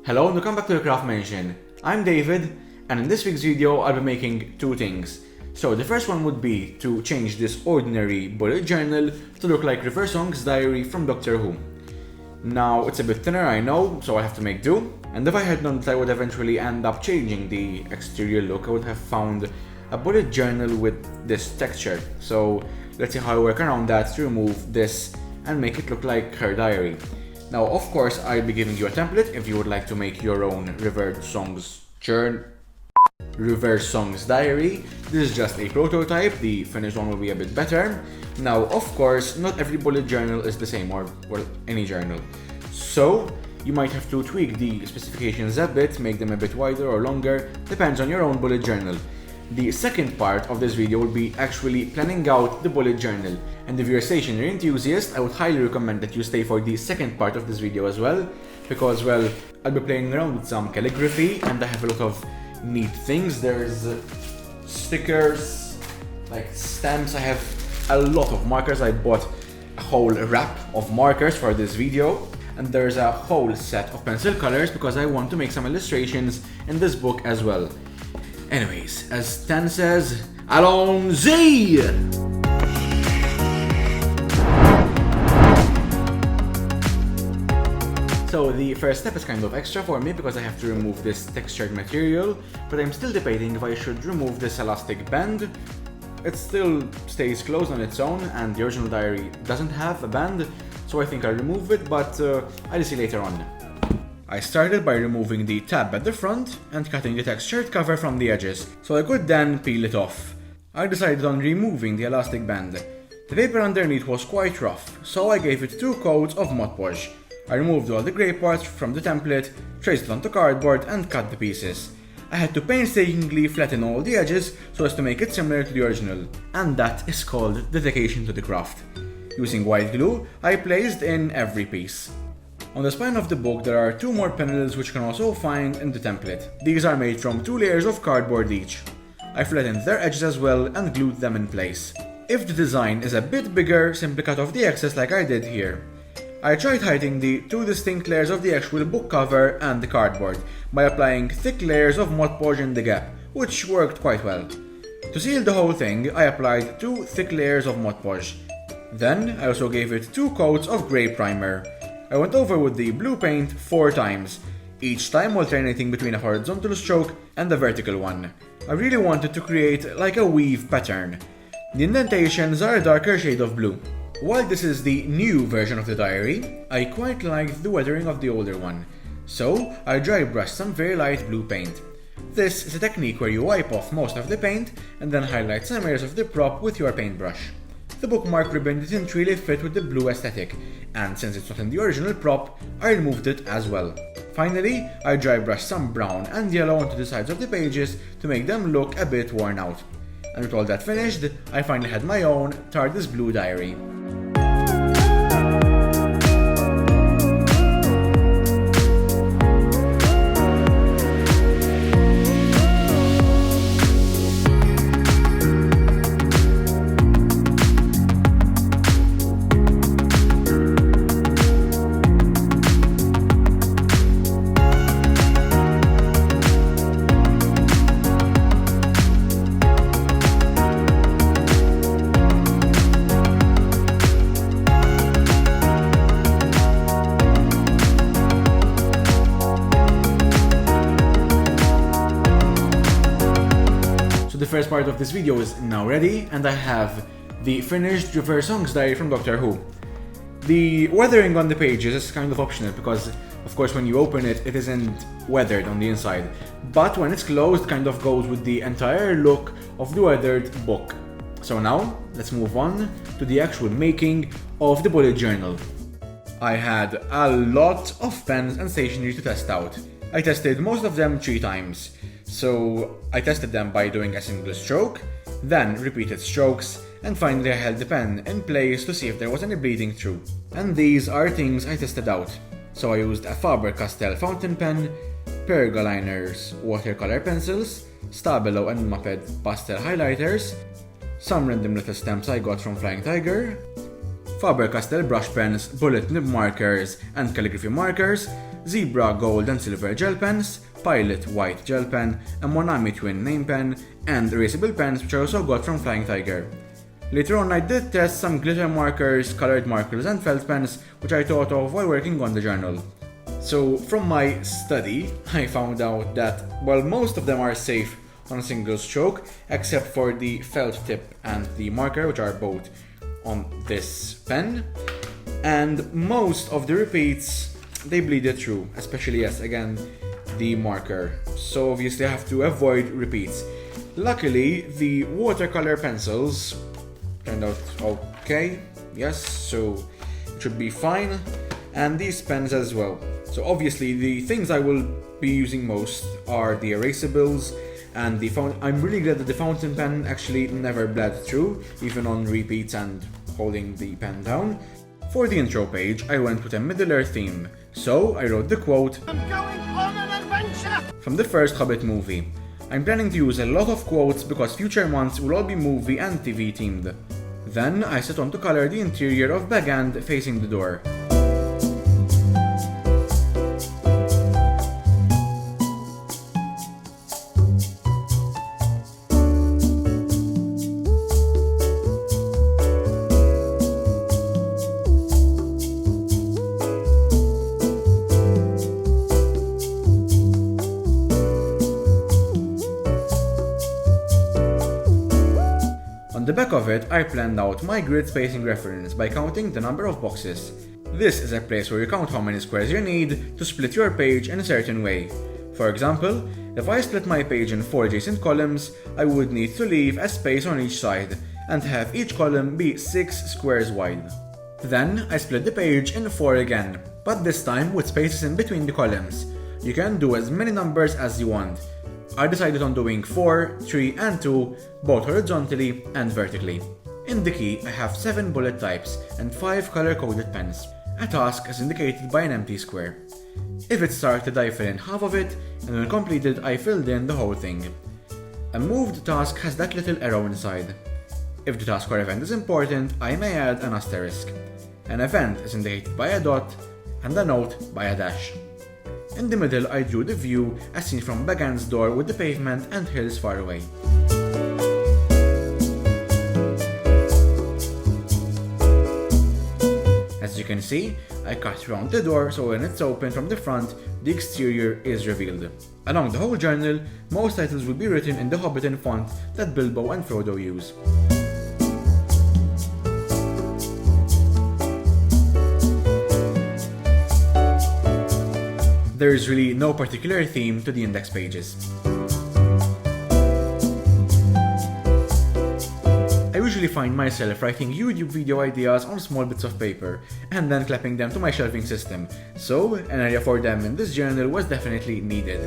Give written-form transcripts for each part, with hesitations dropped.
Hello and welcome back to the Craft Mansion. I'm David, and in this week's video I'll be making two things. So the first one would be to change this ordinary bullet journal to look like River Song's diary from Doctor Who. Now it's a bit thinner, I know, so I have to make do. And if I had known that I would eventually end up changing the exterior look, I would have found a bullet journal with this texture. So let's see how I work around that to remove this and make it look like her diary. Now, of course, I'll be giving you a template if you would like to make your own River Song's diary. This is just a prototype, the finished one will be a bit better. Now, of course, not every bullet journal is the same, or well, any journal. So, you might have to tweak the specifications a bit, make them a bit wider or longer, depends on your own bullet journal. The second part of this video will be actually planning out the bullet journal, and if you're a stationery enthusiast, I would highly recommend that you stay for the second part of this video as well, because, well, I'll be playing around with some calligraphy and I have a lot of neat things. There's stickers, like stamps, I have a lot of markers. I bought a whole wrap of markers for this video, and there's a whole set of pencil colors because I want to make some illustrations in this book as well. Anyways, as Stan says, allons-y! So the first step is kind of extra for me because I have to remove this textured material, but I'm still debating if I should remove this elastic band. It still stays closed on its own and the original diary doesn't have a band, so I think I'll remove it, but I'll see later on. I started by removing the tab at the front and cutting the textured cover from the edges, so I could then peel it off. I decided on removing the elastic band. The paper underneath was quite rough, so I gave it 2 coats of Mod Podge. I removed all the grey parts from the template, traced it onto cardboard and cut the pieces. I had to painstakingly flatten all the edges so as to make it similar to the original, and that is called dedication to the craft. Using white glue, I placed in every piece. On the spine of the book there are 2 more panels which you can also find in the template. These are made from 2 layers of cardboard each. I flattened their edges as well and glued them in place. If the design is a bit bigger, simply cut off the excess like I did here. I tried hiding the 2 distinct layers of the actual book cover and the cardboard by applying thick layers of Mod Podge in the gap, which worked quite well. To seal the whole thing, I applied 2 thick layers of Mod Podge. Then I also gave it 2 coats of grey primer. I went over with the blue paint 4 times, each time alternating between a horizontal stroke and a vertical one. I really wanted to create like a weave pattern. The indentations are a darker shade of blue. While this is the new version of the diary, I quite liked the weathering of the older one, so I dry brushed some very light blue paint. This is a technique where you wipe off most of the paint and then highlight some areas of the prop with your paintbrush. The bookmark ribbon didn't really fit with the blue aesthetic, and since it's not in the original prop, I removed it as well. Finally, I dry brushed some brown and yellow onto the sides of the pages to make them look a bit worn out. And with all that finished, I finally had my own TARDIS Blue diary. So the first part of this video is now ready, and I have the finished River Song's diary from Doctor Who. The weathering on the pages is kind of optional because, of course, when you open it, it isn't weathered on the inside. But when it's closed, it kind of goes with the entire look of the weathered book. So now, let's move on to the actual making of the bullet journal. I had a lot of pens and stationery to test out. I tested most of them 3 times. So I tested them by doing a single stroke, then repeated strokes, and finally I held the pen in place to see if there was any bleeding through. And these are things I tested out. So I used a Faber-Castell fountain pen, Pergaliners watercolor pencils, Stabilo and Muppet pastel highlighters, some random little stamps I got from Flying Tiger, Faber-Castell brush pens, bullet nib markers and calligraphy markers, Zebra gold and silver gel pens, Pilot white gel pen, a Monami twin name pen, and erasable pens which I also got from Flying Tiger. Later on I did test some glitter markers, colored markers and felt pens which I thought of while working on the journal. So from my study, I found out that while most of them are safe on a single stroke, except for the felt tip and the marker, which are both on this pen, and most of the repeats, they bleed through, especially, yes, again, the marker. So obviously I have to avoid repeats. Luckily, the watercolor pencils turned out okay, yes, so it should be fine, and these pens as well. So obviously the things I will be using most are the erasables and the fountain. I'm really glad that the fountain pen actually never bled through, even on repeats and holding the pen down. For the intro page, I went with a Middle-earth theme, so I wrote the quote, "I'm going on an adventure!" from the first Hobbit movie. I'm planning to use a lot of quotes because future months will all be movie and TV themed. Then I set on to color the interior of Bag End facing the door. On the back of it, I planned out my grid spacing reference by counting the number of boxes. This is a place where you count how many squares you need to split your page in a certain way. For example, if I split my page in 4 adjacent columns, I would need to leave a space on each side and have each column be 6 squares wide. Then I split the page in 4 again, but this time with spaces in between the columns. You can do as many numbers as you want. I decided on doing 4, 3 and 2, both horizontally and vertically. In the key, I have 7 bullet types and 5 color-coded pens. A task is indicated by an empty square. If it started, I fill in half of it, and when completed, I filled in the whole thing. A moved task has that little arrow inside. If the task or event is important, I may add an asterisk. An event is indicated by a dot, and a note by a dash. In the middle, I drew the view as seen from Bag End's door with the pavement and hills far away. As you can see, I cut around the door so when it's open from the front, the exterior is revealed. Along the whole journal, most titles will be written in the Hobbiton font that Bilbo and Frodo use. There is really no particular theme to the index pages. I usually find myself writing YouTube video ideas on small bits of paper and then clapping them to my shelving system, so an area for them in this journal was definitely needed.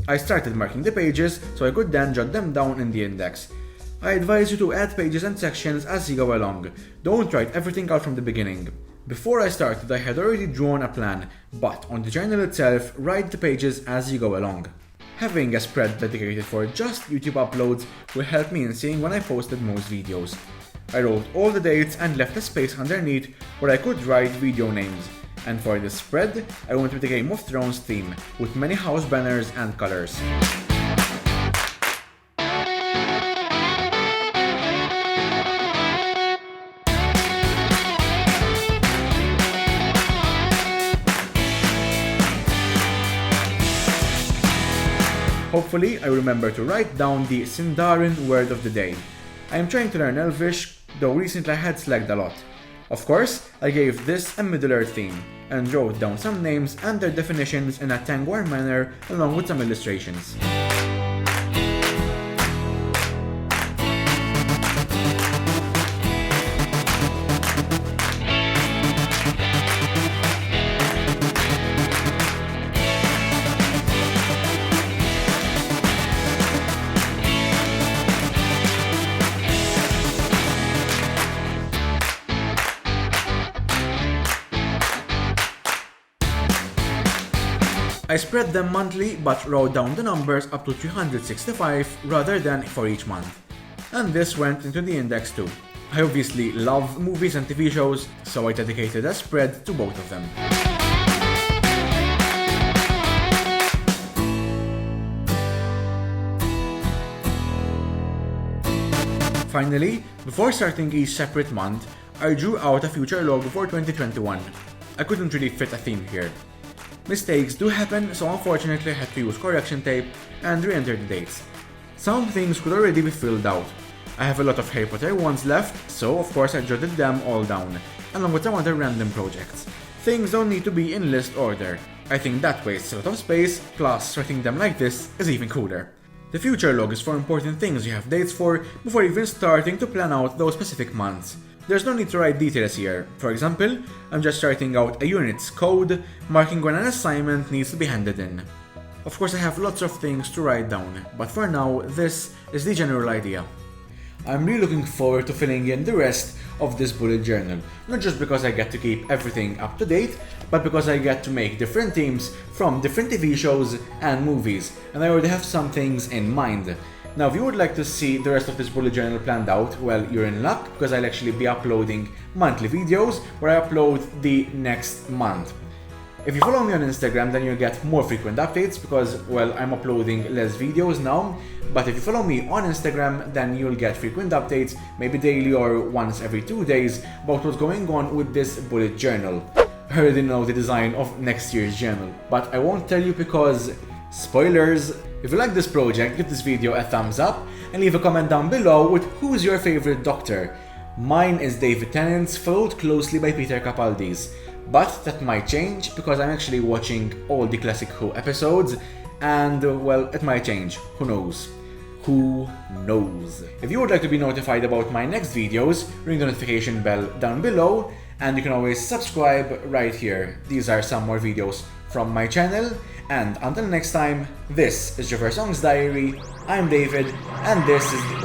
I started marking the pages so I could then jot them down in the index. I advise you to add pages and sections as you go along. Don't write everything out from the beginning. Before I started, I had already drawn a plan, but on the journal itself, write the pages as you go along. Having a spread dedicated for just YouTube uploads will help me in seeing when I posted most videos. I wrote all the dates and left a space underneath where I could write video names. And for this spread, I went with the Game of Thrones theme, with many house banners and colors. Hopefully, I remember to write down the Sindarin word of the day. I am trying to learn Elvish, though recently I had slacked a lot. Of course, I gave this a Middle-earth theme, and wrote down some names and their definitions in a Tangwar manner along with some illustrations. I spread them monthly but wrote down the numbers up to 365 rather than for each month. And this went into the index too. I obviously love movies and TV shows, so I dedicated a spread to both of them. Finally, before starting each separate month, I drew out a future log for 2021. I couldn't really fit a theme here. Mistakes do happen, so unfortunately I had to use correction tape and re-enter the dates. Some things could already be filled out. I have a lot of Harry Potter ones left, so of course I jotted them all down, along with some other random projects. Things don't need to be in list order. I think that wastes a lot of space, plus writing them like this is even cooler. The future log is for important things you have dates for before even starting to plan out those specific months. There's no need to write details here. For example, I'm just writing out a unit's code, marking when an assignment needs to be handed in. Of course I have lots of things to write down, but for now this is the general idea. I'm really looking forward to filling in the rest of this bullet journal, not just because I get to keep everything up to date, but because I get to make different themes from different TV shows and movies, and I already have some things in mind. Now if you would like to see the rest of this bullet journal planned out, well, you're in luck, because I'll actually be uploading monthly videos where I upload the next month. If you follow me on Instagram, then you'll get more frequent updates because, well, I'm uploading less videos now. But if you follow me on Instagram, then you'll get frequent updates, maybe daily or once every 2 days, about what's going on with this bullet journal. I already know the design of next year's journal, but I won't tell you because, spoilers! If you like this project, give this video a thumbs up and leave a comment down below with who's your favorite Doctor. Mine is David Tennant's, followed closely by Peter Capaldi's. But that might change because I'm actually watching all the classic Who episodes and, well, it might change. Who knows? Who knows? If you would like to be notified about my next videos, ring the notification bell down below and you can always subscribe right here. These are some more videos from my channel, and until next time, this is Jaffer Song's Diary, I'm David, and this is